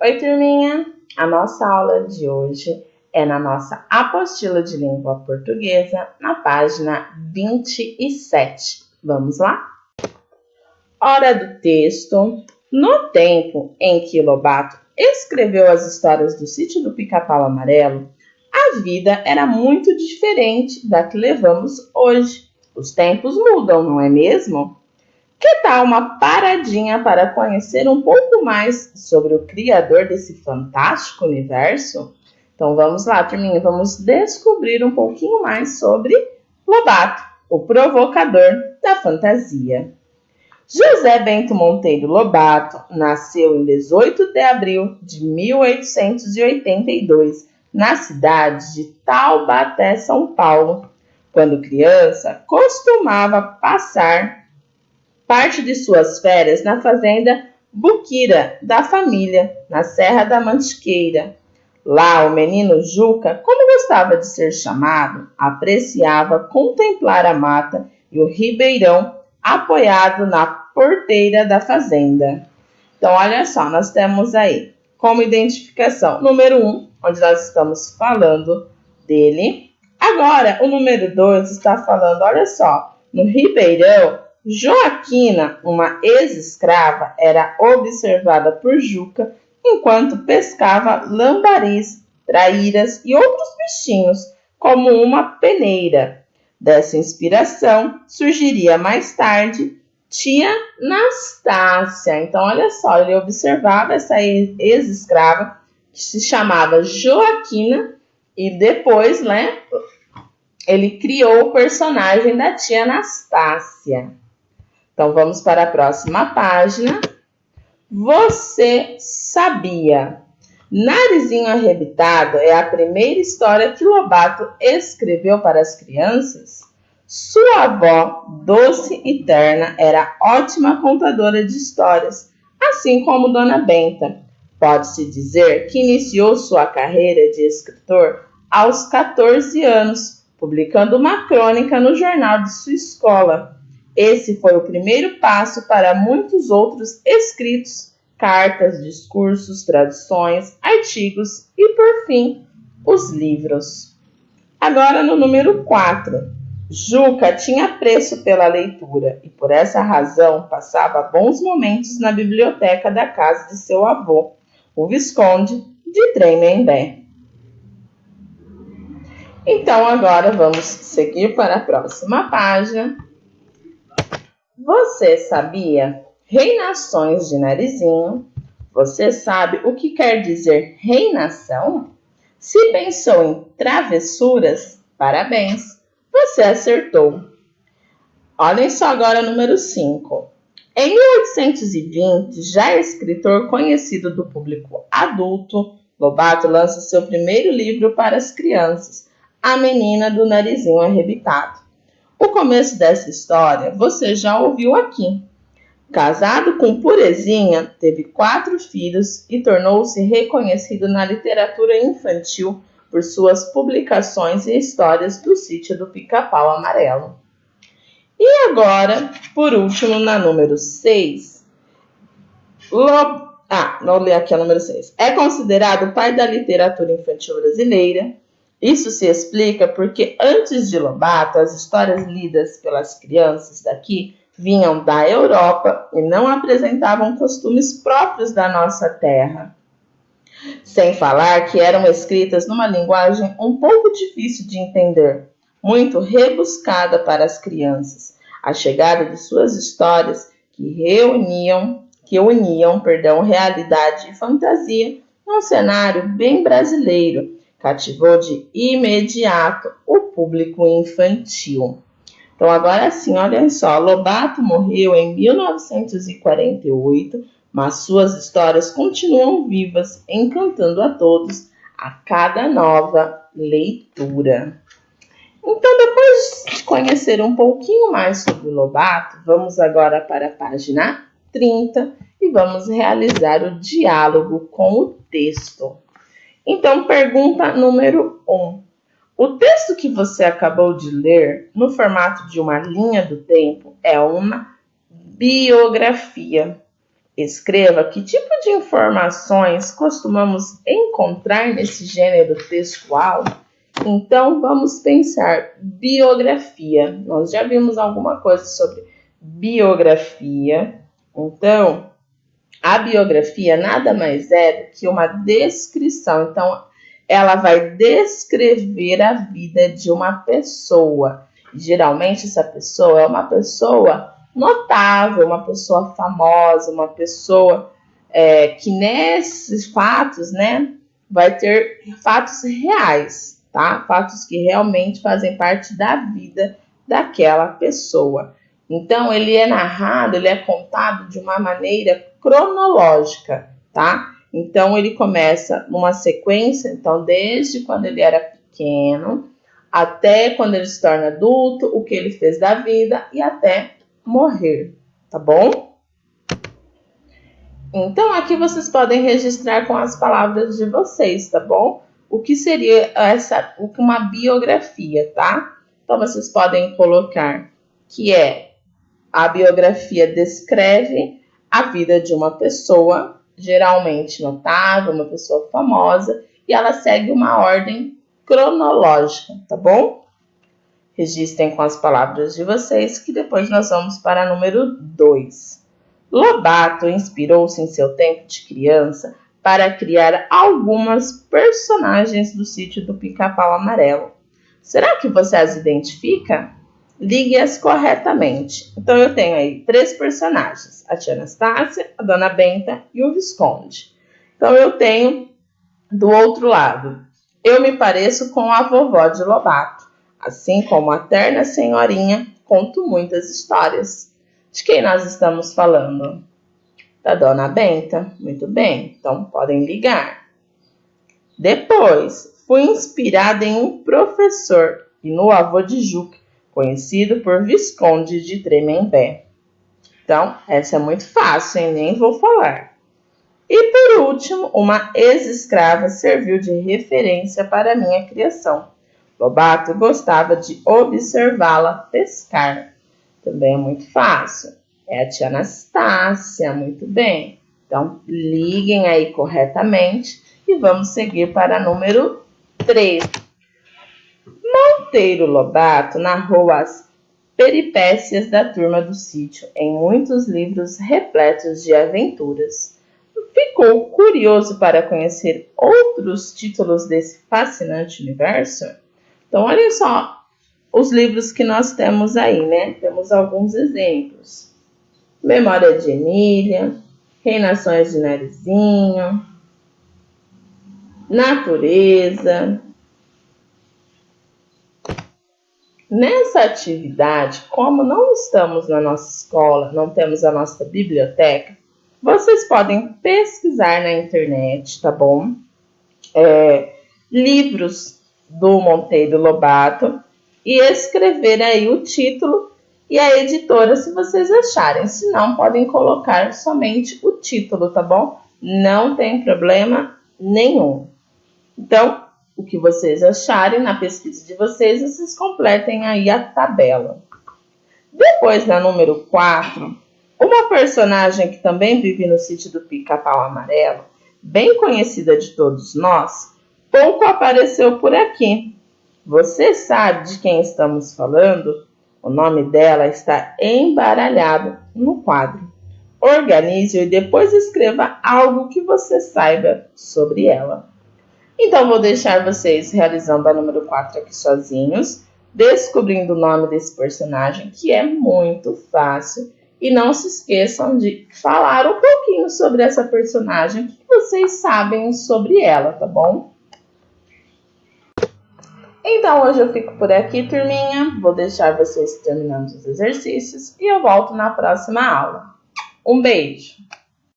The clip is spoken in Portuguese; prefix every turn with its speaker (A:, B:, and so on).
A: Oi, turminha! A nossa aula de hoje é na nossa apostila de língua portuguesa, na página 27. Vamos lá? Hora do texto. No tempo em que Lobato escreveu as histórias do Sítio do Pica-Pau Amarelo, a vida era muito diferente da que levamos hoje. Os tempos mudam, não é mesmo? Que tal uma paradinha para conhecer um pouco mais sobre o criador desse fantástico universo? Então vamos lá, turminha, vamos descobrir um pouquinho mais sobre Lobato, o provocador da fantasia. José Bento Monteiro Lobato nasceu em 18 de abril de 1882, na cidade de Taubaté, São Paulo. Quando criança, costumava passar parte de suas férias na fazenda Buquira da família, na Serra da Mantiqueira. Lá, o menino Juca, como gostava de ser chamado, apreciava contemplar a mata e o ribeirão apoiado na porteira da fazenda. Então, olha só, nós temos aí como identificação número 1, onde nós estamos falando dele. Agora, o número 2 está falando, olha só, no ribeirão. Joaquina, uma ex-escrava, era observada por Juca enquanto pescava lambaris, traíras e outros bichinhos, como uma peneira. Dessa inspiração surgiria mais tarde tia Nastácia. Então, olha só, ele observava essa ex-escrava que se chamava Joaquina e depois, ele criou o personagem da tia Nastácia. Então, vamos para a próxima página. Você sabia? Narizinho Arrebitado é a primeira história que Lobato escreveu para as crianças? Sua avó, doce e terna, era ótima contadora de histórias, assim como Dona Benta. Pode-se dizer que iniciou sua carreira de escritor aos 14 anos, publicando uma crônica no jornal de sua escola. Esse foi o primeiro passo para muitos outros escritos, cartas, discursos, traduções, artigos e, por fim, os livros. Agora no número 4. Juca tinha apreço pela leitura e, por essa razão, passava bons momentos na biblioteca da casa de seu avô, o Visconde de Tremembé. Então, agora vamos seguir para a próxima página. Você sabia? Reinações de Narizinho. Você sabe o que quer dizer reinação? Se pensou em travessuras, parabéns, você acertou. Olhem só agora o número 5. Em 1820, já escritor conhecido do público adulto, Lobato lança seu primeiro livro para as crianças, A Menina do Narizinho Arrebitado. O começo dessa história você já ouviu aqui. Casado com Purezinha, teve 4 filhos e tornou-se reconhecido na literatura infantil por suas publicações e histórias do Sítio do Pica-Pau Amarelo. E agora, por último, na número 6, não li aqui a número 6. É considerado o pai da literatura infantil brasileira. Isso se explica porque antes de Lobato, as histórias lidas pelas crianças daqui vinham da Europa e não apresentavam costumes próprios da nossa terra. Sem falar que eram escritas numa linguagem um pouco difícil de entender, muito rebuscada para as crianças. A chegada de suas histórias que uniam realidade e fantasia num cenário bem brasileiro, cativou de imediato o público infantil. Então, agora sim, olhem só, Lobato morreu em 1948, mas suas histórias continuam vivas, encantando a todos a cada nova leitura. Então, depois de conhecer um pouquinho mais sobre Lobato, vamos agora para a página 30 e vamos realizar o diálogo com o texto. Então, pergunta número 1. O texto que você acabou de ler, no formato de uma linha do tempo, é uma biografia. Escreva que tipo de informações costumamos encontrar nesse gênero textual. Então, vamos pensar biografia. Nós já vimos alguma coisa sobre biografia. Então, a biografia nada mais é do que uma descrição. Então, ela vai descrever a vida de uma pessoa. Geralmente, essa pessoa é uma pessoa notável, uma pessoa famosa, uma pessoa que nesses fatos, né, vai ter fatos reais, tá? Fatos que realmente fazem parte da vida daquela pessoa. Então, ele é narrado, ele é contado de uma maneira cronológica, tá? Então, ele começa numa sequência, então, desde quando ele era pequeno, até quando ele se torna adulto, o que ele fez da vida e até morrer, tá bom? Então, aqui vocês podem registrar com as palavras de vocês, tá bom? O que seria uma biografia, tá? Então, vocês podem colocar que a biografia descreve a vida de uma pessoa, geralmente notável, uma pessoa famosa, e ela segue uma ordem cronológica, tá bom? Registrem com as palavras de vocês, que depois nós vamos para número 2. Lobato inspirou-se em seu tempo de criança para criar algumas personagens do sítio do Pica-Pau Amarelo. Será que você as identifica? Ligue-as corretamente. Então, eu tenho aí 3 personagens. A tia Anastácia, a dona Benta e o Visconde. Então, eu tenho do outro lado. Eu me pareço com a vovó de Lobato. Assim como a terna senhorinha, conto muitas histórias. De quem nós estamos falando? Da dona Benta. Muito bem, então podem ligar. Depois, fui inspirada em um professor e no avô de Juca, conhecido por Visconde de Tremembé. Então, essa é muito fácil, hein? Nem vou falar. E por último, uma ex-escrava serviu de referência para minha criação. Lobato gostava de observá-la pescar. Também é muito fácil. É a tia Anastácia, muito bem. Então, liguem aí corretamente e vamos seguir para número 3. Monteiro Lobato narrou as peripécias da turma do sítio em muitos livros repletos de aventuras. Ficou curioso para conhecer outros títulos desse fascinante universo? Então, olha só os livros que nós temos aí, né? Temos alguns exemplos. Memória de Emília, Reinações de Narizinho, Natureza. Nessa atividade, como não estamos na nossa escola, não temos a nossa biblioteca, vocês podem pesquisar na internet, tá bom? Livros do Monteiro Lobato e escrever aí o título e a editora, se vocês acharem. Se não, podem colocar somente o título, tá bom? Não tem problema nenhum. Então, o que vocês acharem na pesquisa de vocês, vocês completem aí a tabela. Depois, na número 4, uma personagem que também vive no sítio do Pica-Pau Amarelo, bem conhecida de todos nós, pouco apareceu por aqui. Você sabe de quem estamos falando? O nome dela está embaralhado no quadro. Organize-o e depois escreva algo que você saiba sobre ela. Então, vou deixar vocês realizando a número 4 aqui sozinhos, descobrindo o nome desse personagem, que é muito fácil. E não se esqueçam de falar um pouquinho sobre essa personagem, o que vocês sabem sobre ela, tá bom? Então, hoje eu fico por aqui, turminha. Vou deixar vocês terminando os exercícios e eu volto na próxima aula. Um beijo!